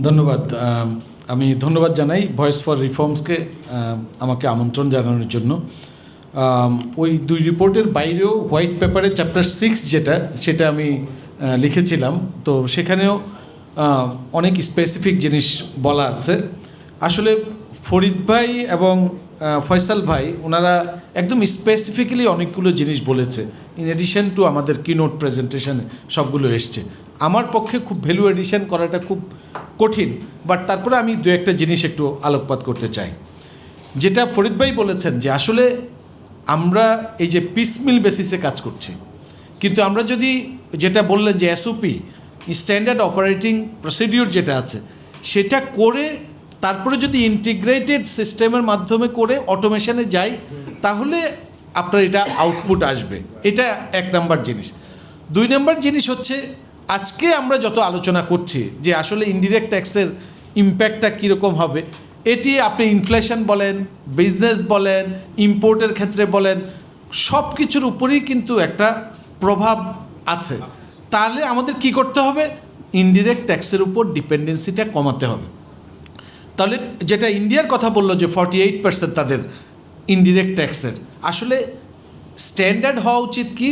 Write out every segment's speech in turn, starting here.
ধন্যবাদ। আমি ধন্যবাদ জানাই ভয়েস ফর রিফর্মসকে আমাকে আমন্ত্রণ জানানোর জন্য। ওই দুই রিপোর্টের বাইরেও হোয়াইট পেপারে চ্যাপ্টার 6 সেটা আমি লিখেছিলাম, তো সেখানেও অনেক স্পেসিফিক জিনিস বলা আছে। আসলে ফরিদ ভাই এবং ফয়সাল ভাই ওনারা একদম স্পেসিফিক্যালি অনেকগুলো জিনিস বলেছে, ইন এডিশন টু আমাদের কিনোট প্রেজেন্টেশনে সবগুলো এসছে। আমার পক্ষে খুব ভ্যালু এডিশন করাটা খুব কঠিন, বাট তারপরে আমি দু একটা জিনিস একটু আলোকপাত করতে চাই। যেটা ফরিদ ভাই বলেছেন যে আসলে আমরা এই যে পিসমিল বেসিসে কাজ করছি, কিন্তু আমরা যদি যেটা বললেন যে এসওপি স্ট্যান্ডার্ড অপারেটিং প্রসিডিওর যেটা আছে সেটা করে তারপরে যদি ইন্টিগ্রেটেড সিস্টেমের মাধ্যমে করে অটোমেশনে যাই, তাহলে আপনার এটা আউটপুট আসবে। এটা এক নাম্বার জিনিস। দুই নাম্বার জিনিস হচ্ছে আজকে আমরা যত আলোচনা করছি যে আসলে ইনডিরেক্ট ট্যাক্সের ইম্প্যাক্টটা কীরকম হবে, এটি আপনি ইনফ্লেশন বলেন, বিজনেস বলেন, ইম্পোর্টের ক্ষেত্রে বলেন, সব কিছুর উপরেই কিন্তু একটা প্রভাব আছে। তাহলে আমাদের কি করতে হবে? ইনডিরেক্ট ট্যাক্সের উপর ডিপেন্ডেন্সিটা কমাতে হবে। তাহলে যেটা ইন্ডিয়ার কথা বললো যে 48% তাদের ইনডিরেক্ট ট্যাক্সের, আসলে স্ট্যান্ডার্ড হওয়া উচিত কি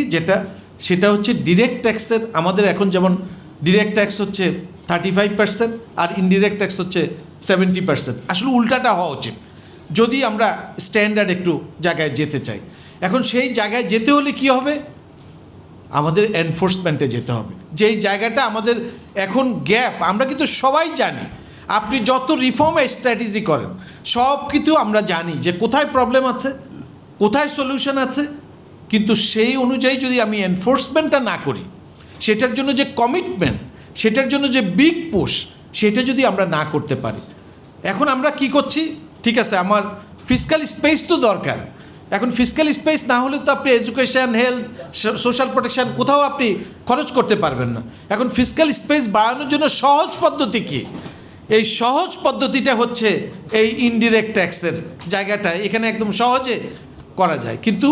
সেটা হচ্ছে ডিরেক্ট ট্যাক্সের। আমাদের এখন যেমন ডিরেক্ট ট্যাক্স হচ্ছে 35% আর ইনডিরেক্ট ট্যাক্স হচ্ছে 70%। আসলে উল্টাটা হওয়া উচিত যদি আমরা স্ট্যান্ডার্ড একটু জায়গায় যেতে চাই। এখন সেই জায়গায় যেতে হলে কি হবে? আমাদের এনফোর্সমেন্টে যেতে হবে। যেই জায়গাটা আমাদের এখন গ্যাপ, আমরা কিন্তু সবাই জানি, আপনি যত রিফর্মের স্ট্র্যাটেজি করেন সব কিছু আমরা জানি যে কোথায় প্রবলেম আছে, কোথায় সলিউশন আছে, কিন্তু সেই অনুযায়ী যদি আমি এনফোর্সমেন্টটা না করি, সেটার জন্য যে কমিটমেন্ট, সেটার জন্য যে বিগ পুশ, সেটা যদি আমরা না করতে পারি। এখন আমরা কি করছি? ঠিক আছে, আমার ফিসক্যাল স্পেস তো দরকার। এখন ফিসক্যাল স্পেস না হলে তো আপনি এডুকেশন, হেলথ, সোশ্যাল প্রোটেকশন কোথাও আপনি খরচ করতে পারবেন না। এখন ফিসক্যাল স্পেস বাড়ানোর জন্য সহজ পদ্ধতি কী? এই সহজ পদ্ধতিটা হচ্ছে এই ইনডিরেক্ট ট্যাক্সের জায়গাটা, এখানে একদম সহজে করা যায়। কিন্তু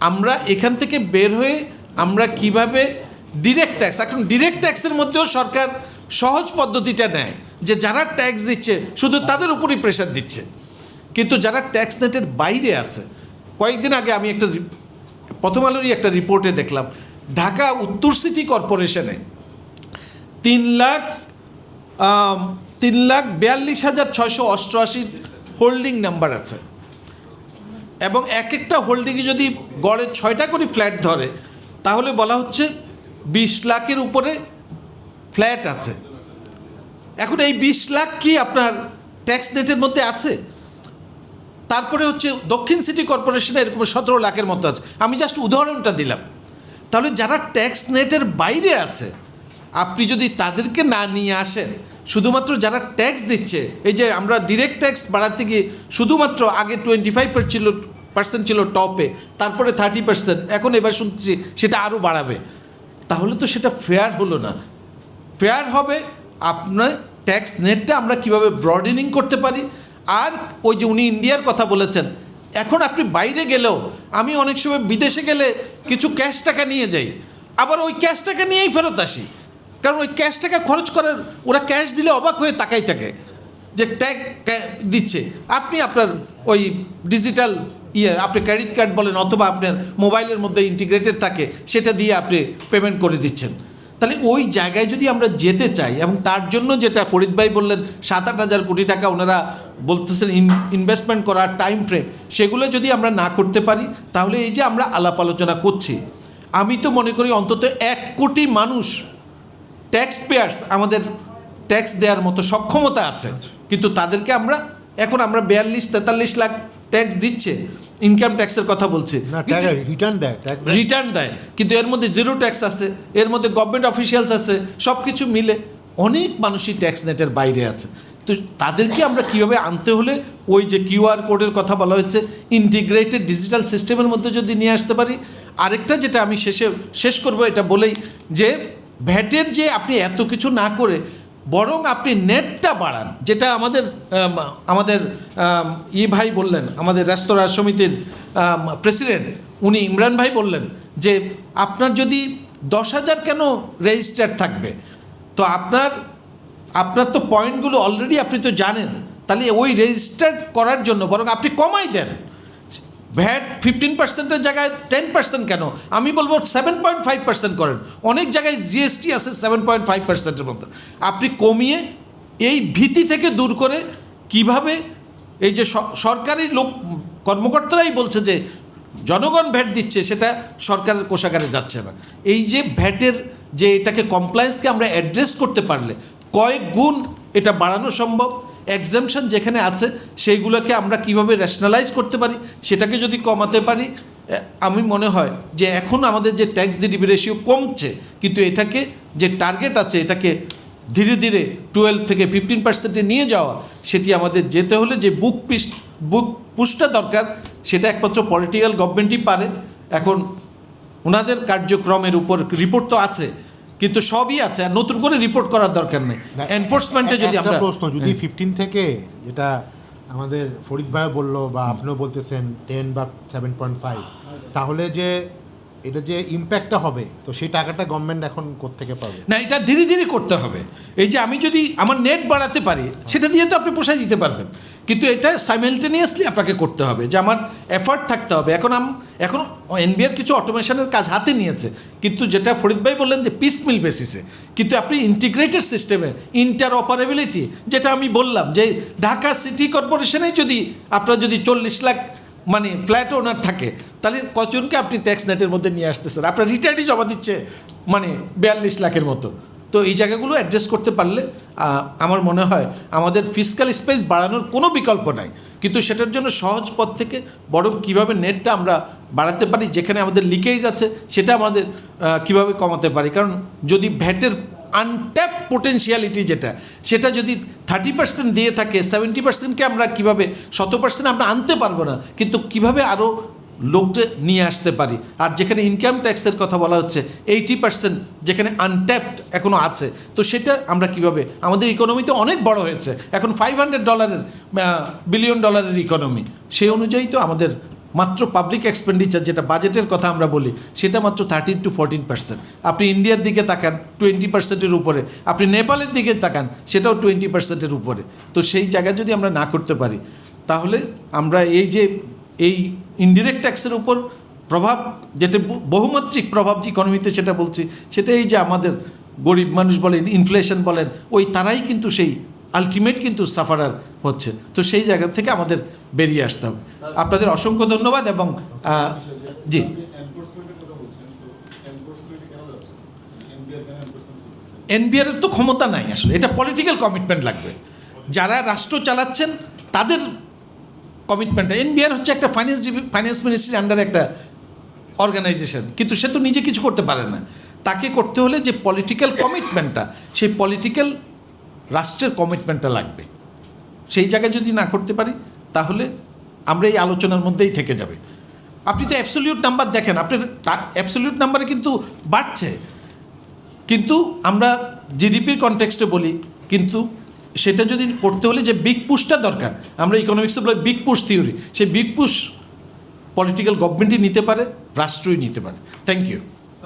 আমরা এখান থেকে বের হয়ে আমরা কিভাবে ডিরেক্ট ট্যাক্স, এখন ডিরেক্ট ট্যাক্সের মধ্যেও সরকার সহজ পদ্ধতিটা নেয় যে যারা ট্যাক্স দিচ্ছে শুধু তাদের উপরই প্রেশার দিচ্ছে, কিন্তু যারা ট্যাক্স নেটের বাইরে আছে। কয়েকদিন আগে আমি প্রথম আলোরই একটা রিপোর্টে দেখলাম, ঢাকা উত্তর সিটি কর্পোরেশনে 3,42,688 হোল্ডিং নাম্বার আছে, এবং এক একটা হোল্ডিংয়ে যদি গড়ে 6টা করে ফ্ল্যাট ধরে, তাহলে বলা হচ্ছে 20 লাখের উপরে ফ্ল্যাট আছে। এখন এই 20 লাখ কি আপনার ট্যাক্স নেটের মধ্যে আছে? তারপরে হচ্ছে দক্ষিণ সিটি কর্পোরেশনে এরকম 17 লাখের মতো আছে। আমি জাস্ট উদাহরণটা দিলাম। তাহলে যারা ট্যাক্স নেটের বাইরে আছে, আপনি যদি তাদেরকে না নিয়ে আসেন, শুধুমাত্র যারা ট্যাক্স দিচ্ছে, এই যে আমরা ডিরেক্ট ট্যাক্স বাড়াতে গিয়ে শুধুমাত্র আগে 25% ছিল টপে, তারপরে 30%, এখন এবার শুনছি সেটা আরও বাড়াবে, তাহলে তো সেটা ফেয়ার হলো না। ফেয়ার হবে আপনার ট্যাক্স নেটটা আমরা কীভাবে ব্রডেনিং করতে পারি। আর ওই যে উনি ইন্ডিয়ার কথা বলেছেন, এখন আপনি বাইরে গেলেও, আমি অনেক সময় বিদেশে গেলে কিছু ক্যাশ টাকা নিয়ে যাই, আবার ওই ক্যাশ টাকা নিয়েই ফেরত আসি, কারণ ওই ক্যাশ টাকা খরচ করার, ওরা ক্যাশ দিলে অবাক হয়ে তাকাই থাকে যে ট্যাক্স দিচ্ছে। আপনি আপনার ওই ডিজিটাল আপনি ক্রেডিট কার্ড বলেন অথবা আপনার মোবাইলের মধ্যে ইন্টিগ্রেটেড থাকে, সেটা দিয়ে আপনি পেমেন্ট করে দিচ্ছেন। তাহলে ওই জায়গায় যদি আমরা যেতে চাই, এবং তার জন্য যেটা ফরিদ ভাই বললেন 7-8 হাজার কোটি টাকা ওনারা বলতেছেন ইনভেস্টমেন্ট করার টাইম ফ্রেম, সেগুলো যদি আমরা না করতে পারি, তাহলে এই যে আমরা আলাপ আলোচনা করছি, আমি তো মনে করি অন্তত 1 কোটি মানুষ ট্যাক্স পেয়ার্স আমাদের ট্যাক্স দেওয়ার মতো সক্ষমতা আছে, কিন্তু তাদেরকে আমরা 42-43 লাখ ট্যাক্স দিচ্ছে, ইনকাম ট্যাক্সের কথা বলছে, রিটার্ন দেয়, কিন্তু এর মধ্যে জিরো ট্যাক্স আছে, এর মধ্যে গভর্নমেন্ট অফিসিয়ালস আছে, সব কিছু মিলে অনেক মানুষই ট্যাক্স নেটের বাইরে আছে। তো তাদেরকে আমরা কীভাবে আনতে হলে ওই যে কিউআর কোডের কথা বলা হয়েছে, ইন্টিগ্রেটেড ডিজিটাল সিস্টেমের মধ্যে যদি নিয়ে আসতে পারি। আরেকটা যেটা আমি শেষ করব এটা বলেই, যে ভ্যাটের যে আপনি এত কিছু না করে বরং আপনি নেটটা বাড়ান, যেটা আমাদের ভাই বললেন, আমাদের রেস্তোরাঁ সমিতির প্রেসিডেন্ট উনি ইমরান ভাই বললেন যে আপনার যদি 10,000 কেন রেজিস্টার থাকবে, তো আপনার আপনার তো পয়েন্টগুলো অলরেডি আপনি তো জানেন, তাহলে ওই রেজিস্টার করার জন্য বরং আপনি কমাই দেন। ভ্যাট 15%-এর জায়গায় 10% কেন, আমি বলবো 7.5% করেন। অনেক জায়গায় জিএসটি আছে 7.5%-এর মতো, আপনি কমিয়ে এই ভীতি থেকে দূর করে কিভাবে এই যে সরকারি লোক কর্মকর্তারাই বলছে যে জনগণ ভ্যাট দিচ্ছে, সেটা সরকারের কোষাগারে যাচ্ছে না। এই যে ভ্যাটের যে এটাকে কমপ্লায়েন্সকে আমরা অ্যাড্রেস করতে পারলে কয়েক গুণ এটা বাড়ানো সম্ভব। এক্সামশন যেখানে আছে সেইগুলোকে আমরা কিভাবে রেশনালাইজ করতে পারি, সেটাকে যদি কমাতে পারি, আমি মনে হয় যে এখন আমাদের যে ট্যাক্স জিডিপি রেশিও কমছে, কিন্তু এটাকে যে টার্গেট আছে এটাকে ধীরে ধীরে 12 থেকে 15%-এ নিয়ে যাওয়া, সেটি আমাদের যেতে হলে যে বুক পুশটা দরকার, সেটা একমাত্র পলিটিক্যাল গভর্নমেন্টই পারে। এখন ওনাদের কার্যক্রমের উপর রিপোর্ট তো আছে, কিন্তু সবই আছে, আর নতুন করে রিপোর্ট করার দরকার নেই। এনফোর্সমেন্টে যদি আমরা প্রশ্ন, যদি 15 থেকে যেটা আমাদের ফরিদ ভাই বললো বা আপনিও বলতেছেন 10 বা 7.5, তাহলে যে এটা যে ইম্প্যাক্টটা হবে, তো সেই টাকাটা গভর্নমেন্ট এখন কোত্থেকে পাবে? না, এটা ধীরে ধীরে করতে হবে। এই যে আমি যদি আমার নেট বাড়াতে পারি, সেটা দিয়ে তো আপনি পোষায় দিতে পারবেন, কিন্তু এটা সাইমেলটেনিয়াসলি আপনাকে করতে হবে, যে আমার এফার্ট থাকতে হবে। এখন এনবিআর কিছু অটোমেশনের কাজ হাতে নিয়েছে, কিন্তু যেটা ফরিদ ভাই বললেন যে পিসমিল বেসিসে, কিন্তু আপনি ইন্টিগ্রেটেড সিস্টেমে ইন্টার অপারেবিলিটি, যেটা আমি বললাম যে ঢাকা সিটি কর্পোরেশনে যদি আপনার যদি 40 লাখ মানে ফ্ল্যাট ওনার থাকে, তাহলে কজনকে আপনি ট্যাক্স নেটের মধ্যে নিয়ে আসতেছেন? আপনার রিটার্নই জমা দিচ্ছে মানে 42 লাখের মতো। তো এই জায়গাগুলো অ্যাড্রেস করতে পারলে আমার মনে হয় আমাদের ফিসক্যাল স্পেস বাড়ানোর কোনো বিকল্প নাই, কিন্তু সেটার জন্য সহজ পথ থেকে বরং কীভাবে নেটটা আমরা বাড়াতে পারি, যেখানে আমাদের লিকেজ আছে সেটা আমাদের কিভাবে কমাতে পারি। কারণ যদি ভ্যাটের আনট্যাপ পোটেনশিয়ালিটি যেটা, সেটা যদি 30% দিয়ে থাকে, 70%কে আমরা কীভাবে 100% আমরা আনতে পারবো না, কিন্তু কিভাবে আরও লোকটা নিয়ে আসতে পারি। আর যেখানে ইনকাম ট্যাক্সের কথা বলা হচ্ছে 80% যেখানে আনট্যাপড এখনও আছে, তো সেটা আমরা কিভাবে, আমাদের ইকোনমি তো অনেক বড় হয়েছে, এখন $500 বিলিয়ন ডলারের ইকোনমি, সেই অনুযায়ী তো আমাদের মাত্র পাবলিক এক্সপেন্ডিচার যেটা বাজেটের কথা আমরা বলি, সেটা মাত্র 13 to 14%। আপনি ইন্ডিয়ার দিকে তাকান 20%-এর উপরে, আপনি নেপালের দিকে তাকান সেটাও 20%-এর উপরে। তো সেই জায়গায় যদি আমরা না করতে পারি, তাহলে আমরা এই যে এই ইনডিরেক্ট ট্যাক্সের উপর প্রভাব, যেটা বহুমাত্রিক প্রভাব যে ইকোনমিতে, সেটা বলছি, সেটা এই যে আমাদের গরিব মানুষ বলেন, ইনফ্লেশন বলেন, ওই তারাই কিন্তু সেই আলটিমেট কিন্তু সাফারার হচ্ছে। তো সেই জায়গা থেকে আমাদের বেরিয়ে আসতে হবে। আপনাদের অসংখ্য ধন্যবাদ। এবং জি, এনবিআরের তো ক্ষমতা নাই আসলে, এটা পলিটিক্যাল কমিটমেন্ট লাগবে। যারা রাষ্ট্র চালাচ্ছেন তাদের কমিটমেন্টটা, এনবিআর হচ্ছে একটা ফাইন্যান্স মিনিস্ট্রির আন্ডারে একটা অর্গানাইজেশন, কিন্তু সে তো নিজে কিছু করতে পারে না। তাকে করতে হলে যে পলিটিক্যাল কমিটমেন্টটা, সেই পলিটিক্যাল রাষ্ট্রের কমিটমেন্টটা লাগবে। সেই জায়গায় যদি না করতে পারি, তাহলে আমরা এই আলোচনার মধ্যেই থেকে যাবে। আপনি তো অ্যাবসলিউট নাম্বার দেখেন, আপনার অ্যাবসলিউট নাম্বারে কিন্তু বাড়ছে, কিন্তু আমরা জিডিপির কনটেক্সটে বলি, কিন্তু সেটা যদি করতে হলে যে বিগ পুশটা দরকার, আমরা ইকোনমিক্সে বলি বিগ পুশ থিওরি, সেই বিগ পুশ পলিটিক্যাল গভর্নমেন্টই নিতে পারে, রাষ্ট্রই নিতে পারে। Thank you.